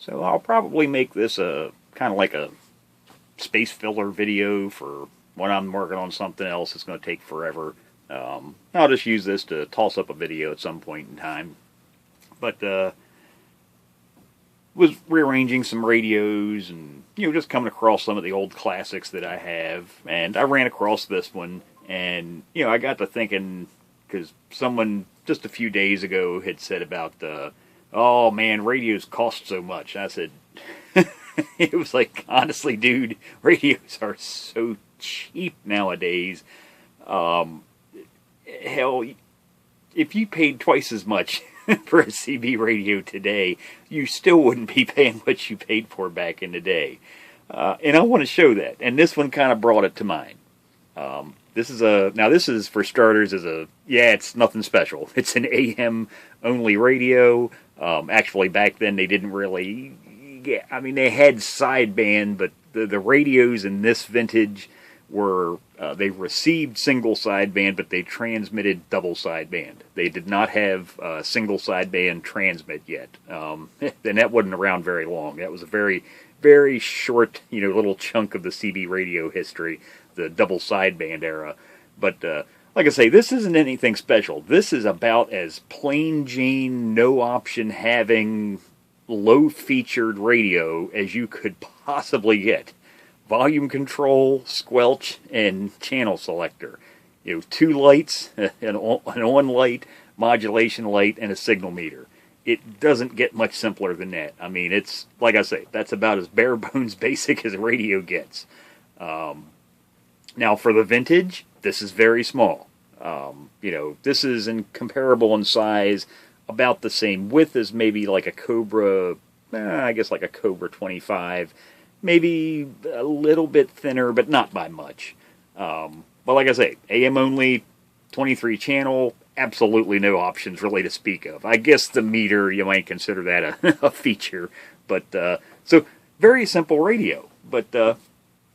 So I'll probably make this a kind of like a space filler video for when I'm working on something else that's going to take forever. I'll just use this to toss up a video at some point in time. But was rearranging some radios and just coming across some of the old classics that I have, and I ran across this one, and I got to thinking, because someone just a few days ago had said about oh man, radios cost so much. I said, it was like, honestly, dude, radios are so cheap nowadays. Hell, if you paid twice as much for a CB radio today, you still wouldn't be paying what you paid for back in the day. And I want to show that. And this one kind of brought it to mind. This is for starters, it's nothing special. It's an AM only radio. Actually, back then they didn't really, they had sideband, but the radios in this vintage were, they received single sideband, but they transmitted double sideband. They did not have single sideband transmit yet. And that wasn't around very long. That was a very, very short, little chunk of the CB radio history, the double sideband era. But like I say, this isn't anything special. This is about as plain Jane, no option having, low featured radio as you could possibly get. Volume control, squelch, and channel selector. 2 lights, an on light, modulation light, and a signal meter. It doesn't get much simpler than that. It's, like I say, that's about as bare bones basic as a radio gets. Now, for the vintage, this is very small. This is comparable in size, about the same width as maybe like a Cobra, like a Cobra 25. Maybe a little bit thinner, but not by much. But like I say, AM only, 23 channel, absolutely no options really to speak of. I guess the meter, you might consider that a feature. But, so, very simple radio. But,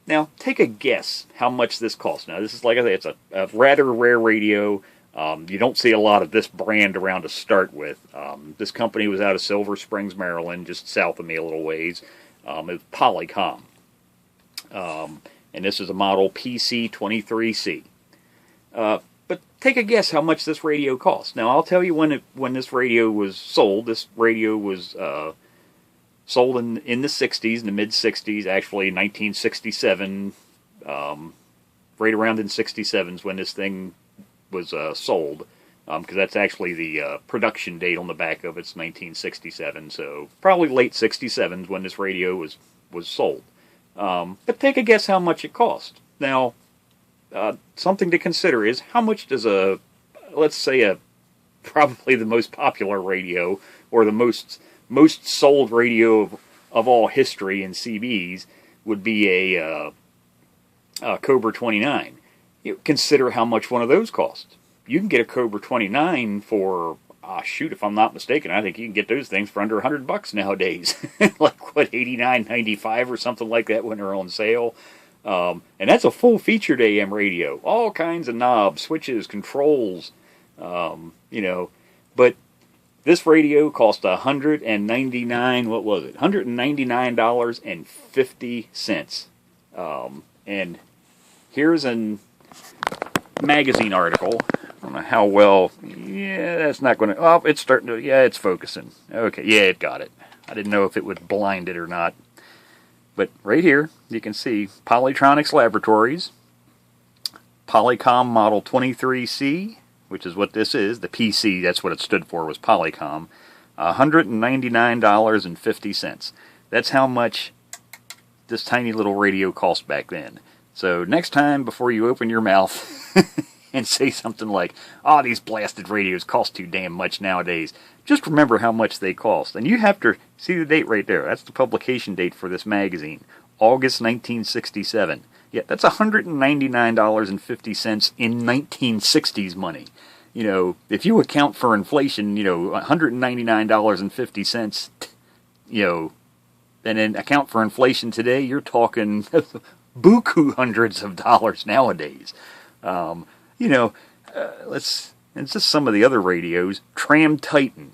now, take a guess how much this costs. Now, this is, like I say, it's a rather rare radio. You don't see a lot of this brand around to start with. This company was out of Silver Springs, Maryland, just south of me a little ways. It was Polycom. And this is a model PC23C. But take a guess how much this radio costs. Now, I'll tell you when this radio was sold. This radio was sold in the 60s, in the mid-60s, actually 1967. Right around in 67 is when this thing was sold. Because that's actually the production date on the back of it's 1967, so probably late 67 is when this radio was sold. But take a guess how much it cost. Now, something to consider is how much does let's say probably the most popular radio, or the most sold radio of all history in CBs would be a Cobra 29. Consider how much one of those costs. You can get a Cobra 29 for, if I'm not mistaken, I think you can get those things for under $100 nowadays. Like, what, $89.95 or something like that when they're on sale. And that's a full featured AM radio. All kinds of knobs, switches, controls, But this radio cost $199.50. And here's a magazine article. I don't know how well. Yeah, that's not going to. Oh, it's starting to. Yeah, it's focusing. Okay, yeah, it got it. I didn't know if it would blind it or not. But right here, you can see Polytronics Laboratories, Polycom Model 23C, which is what this is. The PC, that's what it stood for, was Polycom. $199.50. That's how much this tiny little radio cost back then. So next time, before you open your mouth and say something like, these blasted radios cost too damn much nowadays, just remember how much they cost. And you have to see the date right there. That's the publication date for this magazine, August 1967. Yeah, that's $199.50 in 1960s money. If you account for inflation, $199.50, and then account for inflation today, you're talking buku hundreds of dollars nowadays. It's just some of the other radios. Tram Titan,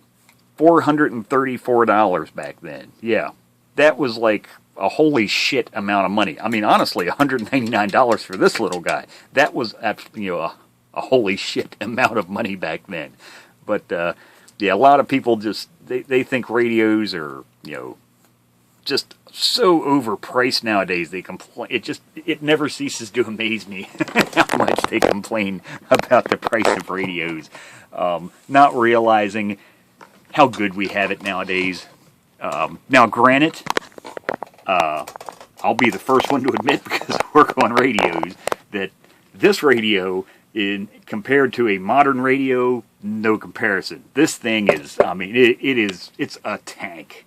$434 back then. Yeah, that was like a holy shit amount of money. I mean, honestly, $199 for this little guy. That was, a holy shit amount of money back then. But, yeah, a lot of people just, they think radios are, just so overpriced nowadays. They complain. It never ceases to amaze me how much they complain about the price of radios, not realizing how good we have it nowadays. Now, granted, I'll be the first one to admit, because I work on radios, that this radio, compared to a modern radio, no comparison. This thing is, I mean, it's a tank.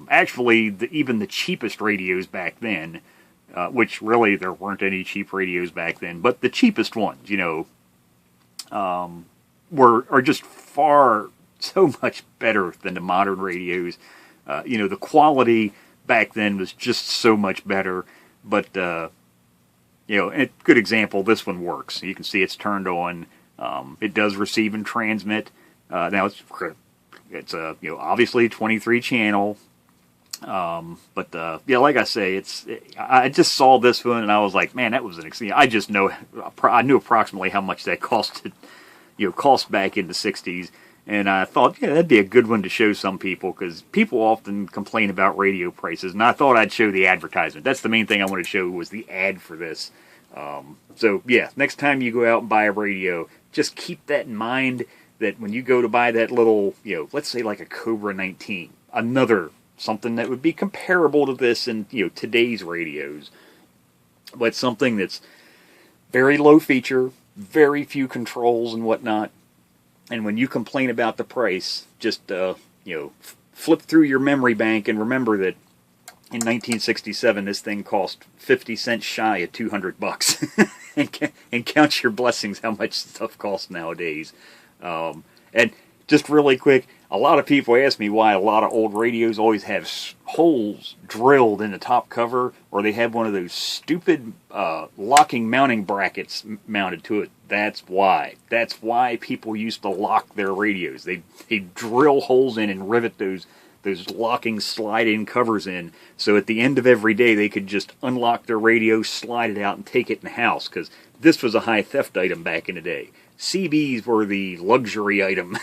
Actually, even the cheapest radios back then, which really there weren't any cheap radios back then, but the cheapest ones, are just so much better than the modern radios. The quality back then was just so much better. But, a good example, this one works. You can see it's turned on. It does receive and transmit. Now it's obviously 23 channel. But like I say, I just saw this one and I was like, man, that was I knew approximately how much that cost back in the 60s. And I thought, that'd be a good one to show some people, because people often complain about radio prices, and I thought I'd show the advertisement. That's the main thing I wanted to show, was the ad for this. So yeah, next time you go out and buy a radio, just keep that in mind, that when you go to buy that little, let's say like a Cobra 19, something that would be comparable to this in, today's radios, but something that's very low feature, very few controls and whatnot. And when you complain about the price, just, flip through your memory bank and remember that in 1967, this thing cost 50 cents shy of $200. and count your blessings how much stuff costs nowadays. And just really quick, a lot of people ask me why a lot of old radios always have holes drilled in the top cover, or they have one of those stupid locking mounting brackets mounted to it. That's why. That's why people used to lock their radios. They drill holes in and rivet those locking slide-in covers in, so at the end of every day they could just unlock their radio, slide it out, and take it in the house, because this was a high theft item back in the day. CBs were the luxury item.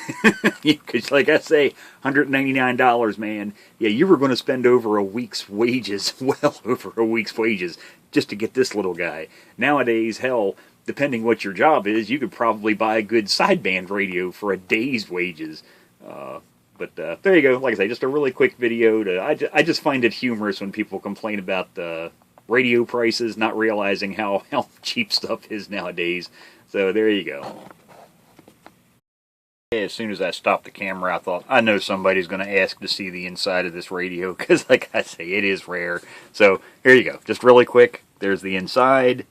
Because, like I say, $199, man. Yeah, you were going to spend over a week's wages, well over a week's wages, just to get this little guy. Nowadays, hell, depending what your job is, you could probably buy a good sideband radio for a day's wages. But there you go. Like I say, just a really quick video. I just find it humorous when people complain about the radio prices, not realizing how cheap stuff is nowadays. So there you go. As soon as I stopped the camera, I thought, I know somebody's going to ask to see the inside of this radio, because like I say, it is rare. So here you go. Just really quick, there's the inside.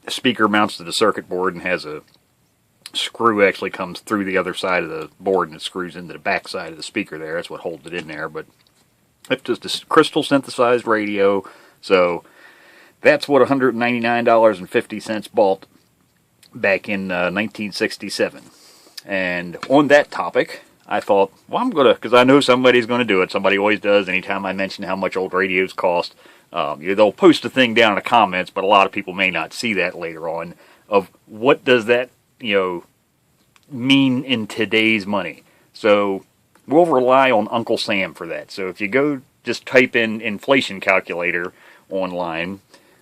The speaker mounts to the circuit board and has a screw actually comes through the other side of the board and it screws into the back side of the speaker there. That's what holds it in there. But it's just a crystal synthesized radio. So that's what $199.50 bought back in 1967. And on that topic, I thought, well, I'm going to, because I know somebody's going to do it. Somebody always does anytime I mention how much old radios cost. They'll post a thing down in the comments, but a lot of people may not see that later on, of what does that, mean in today's money. So we'll rely on Uncle Sam for that. So if you go just type in inflation calculator online,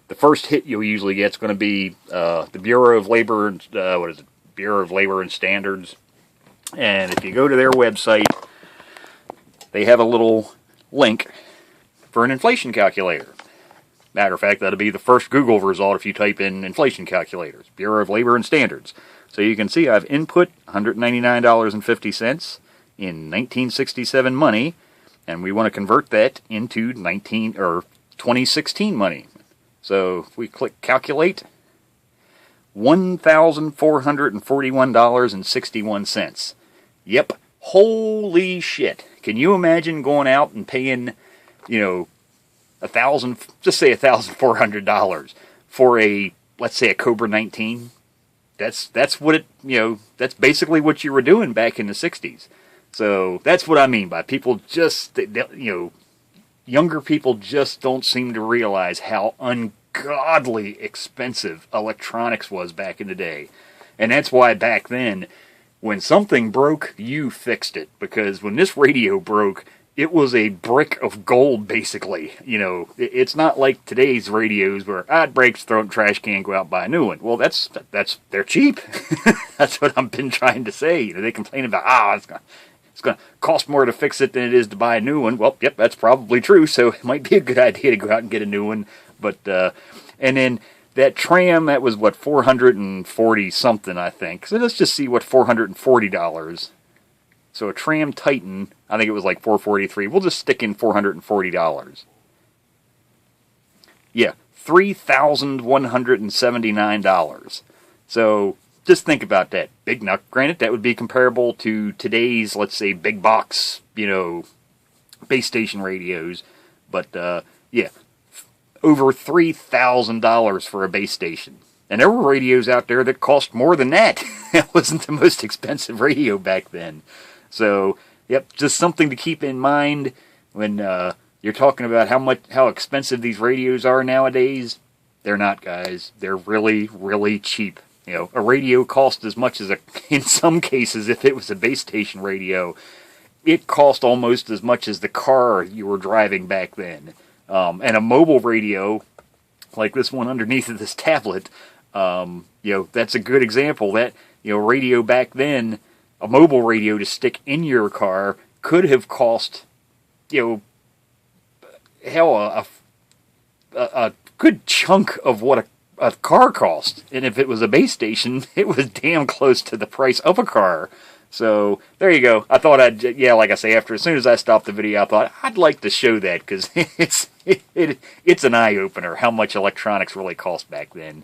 the first hit you'll usually get is going to be the Bureau of Labor and Bureau of Labor and Standards. And if you go to their website, they have a little link for an inflation calculator. Matter of fact, that'll be the first Google result if you type in inflation calculators, Bureau of Labor and Standards. So you can see I've input $199.50 in 1967 money, and we want to convert that into 2016 money. So if we click calculate, $1,441.61. Yep, holy shit. Can you imagine going out and paying, $1,400 for let's say a Cobra 19? That's what it, that's basically what you were doing back in the 60s. So that's what I mean by people just, younger people just don't seem to realize how ungodly expensive electronics was back in the day. And that's why back then, when something broke, you fixed it. Because when this radio broke, it was a brick of gold, basically. You know, it's not like today's radios where, it breaks, throw it in the trash can, go out, buy a new one. Well, they're cheap. That's what I've been trying to say. You know, they complain about, it's going to cost more to fix it than it is to buy a new one. Well, yep, that's probably true. So it might be a good idea to go out and get a new one. But, and then that tram, that was what, $440 something, I think. So let's just see what $440. So a Tram Titan, I think it was like $443. We'll just stick in $440. Yeah, $3,179. So just think about that. Big nut. Granted, that would be comparable to today's, let's say, big box, you know, base station radios. But, yeah, over $3,000 for a base station. And there were radios out there that cost more than that. That wasn't the most expensive radio back then. So, yep, just something to keep in mind when you're talking about how expensive these radios are nowadays. They're not, guys. They're really, really cheap. You know, a radio cost as much as in some cases, if it was a base station radio, it cost almost as much as the car you were driving back then. And a mobile radio, like this one underneath of this tablet, you know, that's a good example. That, you know, radio back then, a mobile radio to stick in your car could have cost, you know, hell, a good chunk of what a car cost. And if it was a base station, it was damn close to the price of a car. So, there you go. I thought like I say, as soon as I stopped the video, I thought I'd like to show that, because it's an eye-opener how much electronics really cost back then.